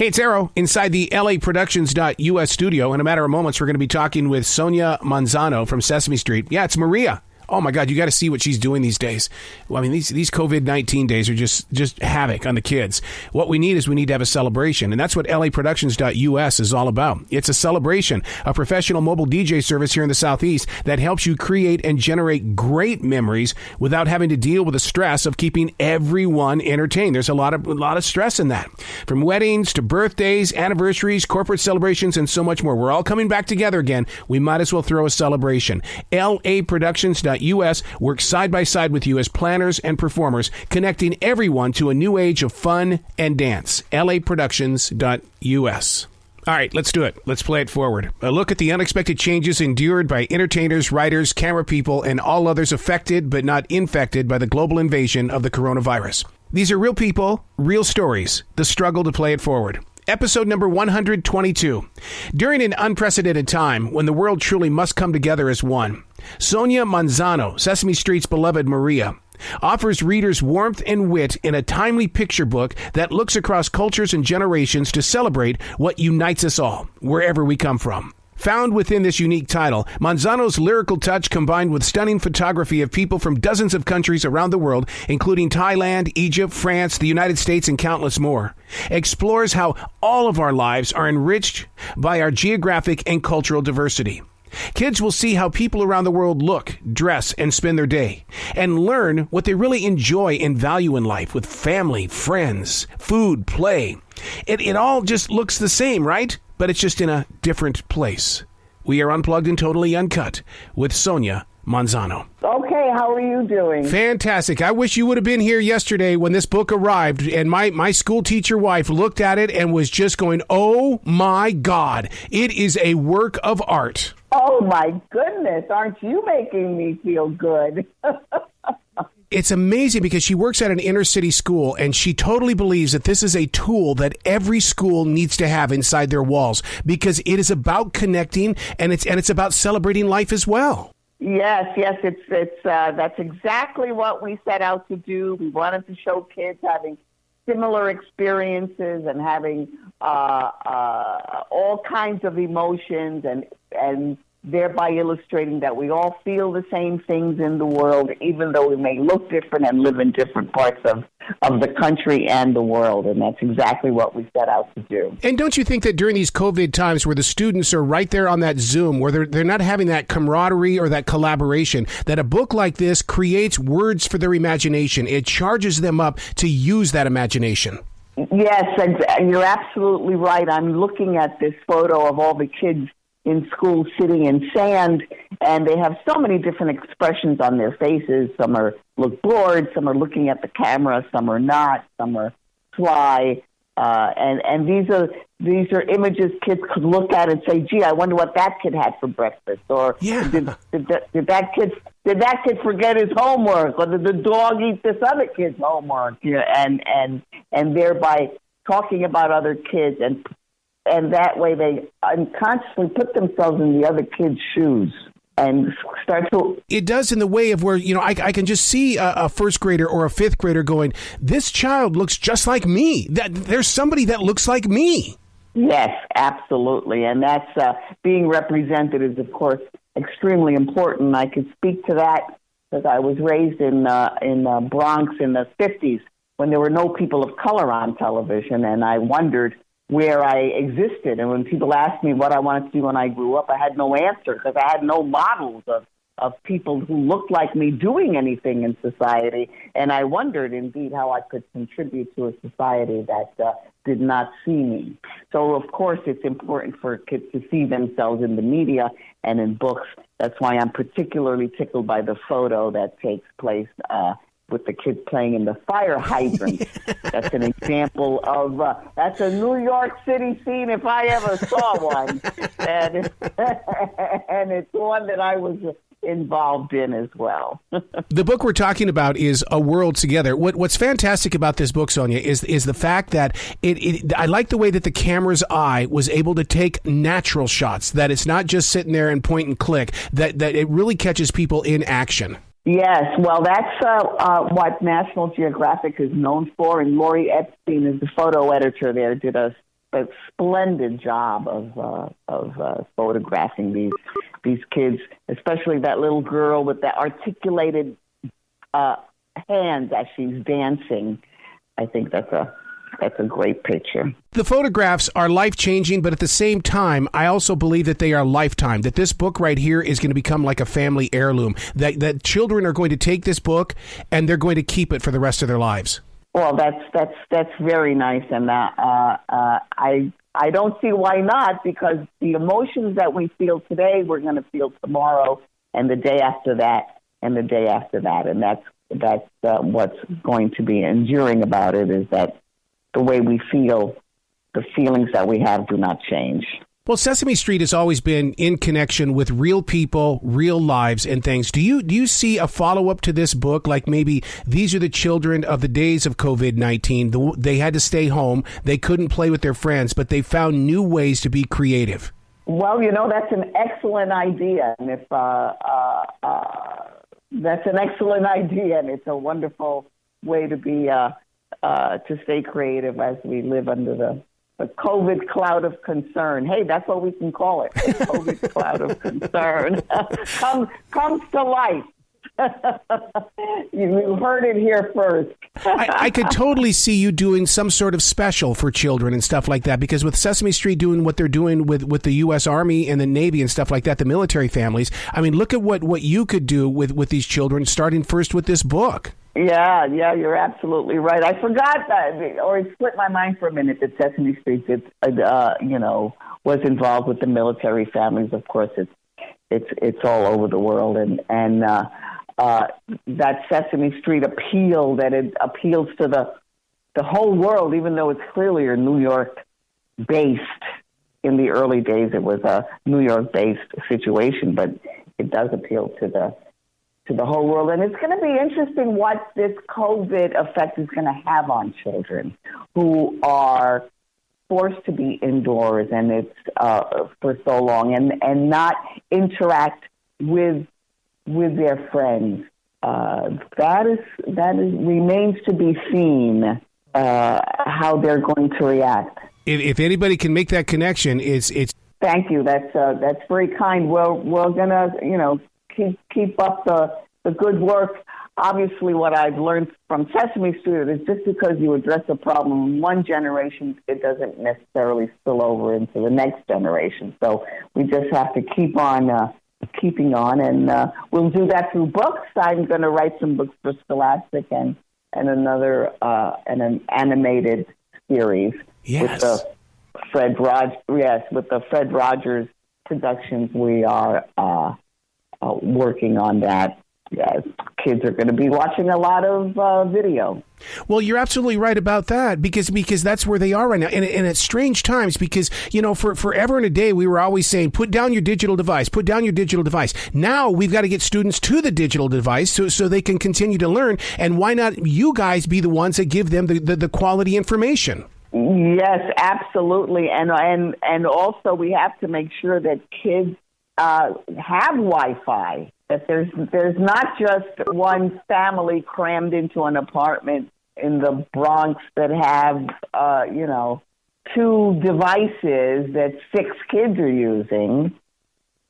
Hey, it's Arrow inside the LAProductions.us studio. In a matter of moments, we're going to be talking with Sonia Manzano from Sesame Street. Yeah, it's Maria. Oh, my God, you got to see what she's doing these days. Well, I mean, these COVID-19 days are just havoc on the kids. What we need to have a celebration, and that's what LAProductions.us is all about. It's a celebration, a professional mobile DJ service here in the Southeast that helps you create and generate great memories without having to deal with the stress of keeping everyone entertained. There's a lot of stress in that. From weddings to birthdays, anniversaries, corporate celebrations, and so much more. We're all coming back together again. We might as well throw a celebration. LAProductions.us works side by side with you as planners and performers, connecting everyone to a new age of fun and dance. LAProductions.us. All right, let's do it. Let's play it forward. A look at the unexpected changes endured by entertainers, writers, camera people, and all others affected but not infected by the global invasion of the coronavirus. These are real people, real stories. The struggle to play it forward. Episode number 122. During an unprecedented time when the world truly must come together as one, Sonia Manzano, Sesame Street's beloved Maria, offers readers warmth and wit in a timely picture book that looks across cultures and generations to celebrate what unites us all, wherever we come from. Found within this unique title, Manzano's lyrical touch combined with stunning photography of people from dozens of countries around the world, including Thailand, Egypt, France, the United States, and countless more, explores how all of our lives are enriched by our geographic and cultural diversity. Kids will see how people around the world look, dress, and spend their day, and learn what they really enjoy and value in life with family, friends, food, play. It all just looks the same, right? But it's just in a different place. We are unplugged and totally uncut with Sonia Manzano. Okay, how are you doing? Fantastic. I wish you would have been here yesterday when this book arrived and my school teacher wife looked at it and was just going, oh my God, it is a work of art. Oh my goodness, aren't you making me feel good? It's amazing because she works at an inner city school and she totally believes that this is a tool that every school needs to have inside their walls because it is about connecting and it's about celebrating life as well. Yes, it's that's exactly what we set out to do. We wanted to show kids having similar experiences and having all kinds of emotions and thereby illustrating that we all feel the same things in the world, even though we may look different and live in different parts of the country and the world. And that's exactly what we set out to do. And don't you think that during these COVID times where the students are right there on that Zoom, where they're not having that camaraderie or that collaboration, that a book like this creates words for their imagination? It charges them up to use that imagination. Yes, and you're absolutely right. I'm looking at this photo of all the kids in school sitting in sand, and they have so many different expressions on their faces. Some look bored, some are looking at the camera, some are not, some are sly. And these are images kids could look at and say, "Gee, I wonder what that kid had for breakfast," or did that kid forget his homework, or did the dog eat this other kid's homework? And thereby talking about other kids and that way they unconsciously put themselves in the other kid's shoes and start to... It does in the way of where, I can just see a first grader or a fifth grader going, this child looks just like me. There's somebody that looks like me. Yes, absolutely. And that's being represented is, of course, extremely important. I could speak to that because I was raised in Bronx in the 50s when there were no people of color on television, and I wondered where I existed. And when people asked me what I wanted to do when I grew up, I had no answer because I had no models of people who looked like me doing anything in society. And I wondered, indeed, how I could contribute to a society that did not see me. So, of course, it's important for kids to see themselves in the media and in books. That's why I'm particularly tickled by the photo that takes place with the kids playing in the fire hydrant. That's an example of, that's a New York City scene if I ever saw one. And it's one that I was involved in as well. The book we're talking about is A World Together. What's fantastic about this book, Sonia, is the fact that I like the way that the camera's eye was able to take natural shots, that it's not just sitting there and point and click, that it really catches people in action. Yes, well, that's what National Geographic is known for, and Lori Epstein is the photo editor there, did a but splendid job of photographing these kids, especially that little girl with the articulated hands as she's dancing. I think that's a great picture. The photographs are life-changing, but at the same time, I also believe that they are lifetime, that this book right here is going to become like a family heirloom, that children are going to take this book and they're going to keep it for the rest of their lives. Well, that's very nice, and I don't see why not, because the emotions that we feel today, we're going to feel tomorrow, and the day after that, and the day after that, and that's what's going to be enduring about it, is that the way we feel, the feelings that we have do not change. Well, Sesame Street has always been in connection with real people, real lives and things. Do you see a follow-up to this book? Like maybe these are the children of the days of COVID-19. They had to stay home. They couldn't play with their friends, but they found new ways to be creative. Well, that's an excellent idea. And if that's an excellent idea, and it's a wonderful way to be to stay creative as we live under the COVID cloud of concern. Hey, that's what we can call it. The COVID cloud of concern comes to life. You heard it here first. I could totally see you doing some sort of special for children and stuff like that, because with Sesame Street doing what they're doing with the U.S. Army and the Navy and stuff like that, the military families, I mean, look at what you could do with these children, starting first with this book. Yeah, you're absolutely right. I forgot that, or it slipped my mind for a minute, that Sesame Street was involved with the military families. Of course, it's all over the world, and that Sesame Street appeal, that it appeals to the whole world, even though it's clearly a New York based. In the early days, it was a New York based situation, but it does appeal to the whole world. And it's going to be interesting what this COVID effect is going to have on children who are forced to be indoors and it's for so long and not interact with their friends. That remains to be seen how they're going to react. If anybody can make that connection, it's. Thank you. That's very kind. We're gonna keep up the good work. Obviously, what I've learned from Sesame Street is just because you address a problem in one generation, it doesn't necessarily spill over into the next generation. So we just have to keep on keeping on, and we'll do that through books. I'm going to write some books for Scholastic and another an animated series. Yes. With the Fred Rogers Productions. We are working on that. Yes, kids are going to be watching a lot of video. Well, you're absolutely right about that, because that's where they are right now. And it's strange times, because, for forever and a day, we were always saying, put down your digital device, put down your digital device. Now we've got to get students to the digital device so they can continue to learn. And why not you guys be the ones that give them the quality information? Yes, absolutely. And also we have to make sure that kids have Wi-Fi. That there's not just one family crammed into an apartment in the Bronx that have, 2 devices that 6 kids are using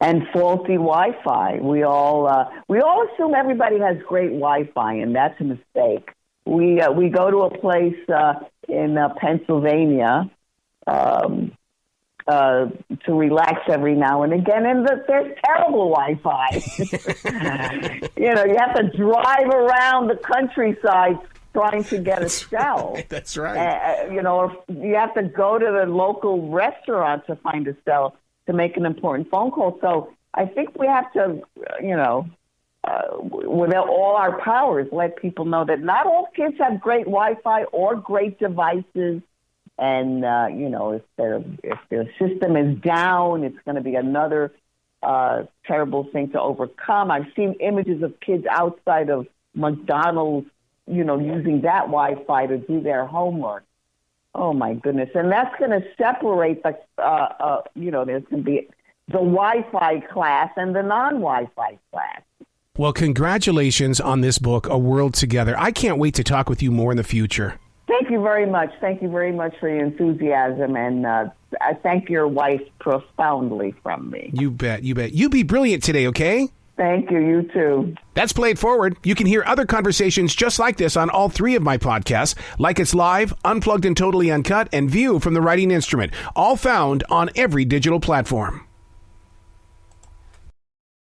and faulty Wi-Fi. We all assume everybody has great Wi-Fi, and that's a mistake. We go to a place in Pennsylvania to relax every now and again, and there's terrible Wi-Fi. You have to drive around the countryside trying to get a cell. That's right. You have to go to the local restaurant to find a cell to make an important phone call. So I think we have to, with all our powers, let people know that not all kids have great Wi-Fi or great devices. And, if their system is down, it's going to be another terrible thing to overcome. I've seen images of kids outside of McDonald's, using that Wi-Fi to do their homework. Oh, my goodness. And that's going to separate there's going to be the Wi-Fi class and the non-Wi-Fi class. Well, congratulations on this book, A World Together. I can't wait to talk with you more in the future. Thank you very much. Thank you very much for your enthusiasm, and I thank your wife profoundly from me. You bet. You bet. You be brilliant today, okay? Thank you. You too. That's Play It Forward. You can hear other conversations just like this on all 3 of my podcasts, Like It's Live, Unplugged and Totally Uncut, and View from the Writing Instrument, all found on every digital platform.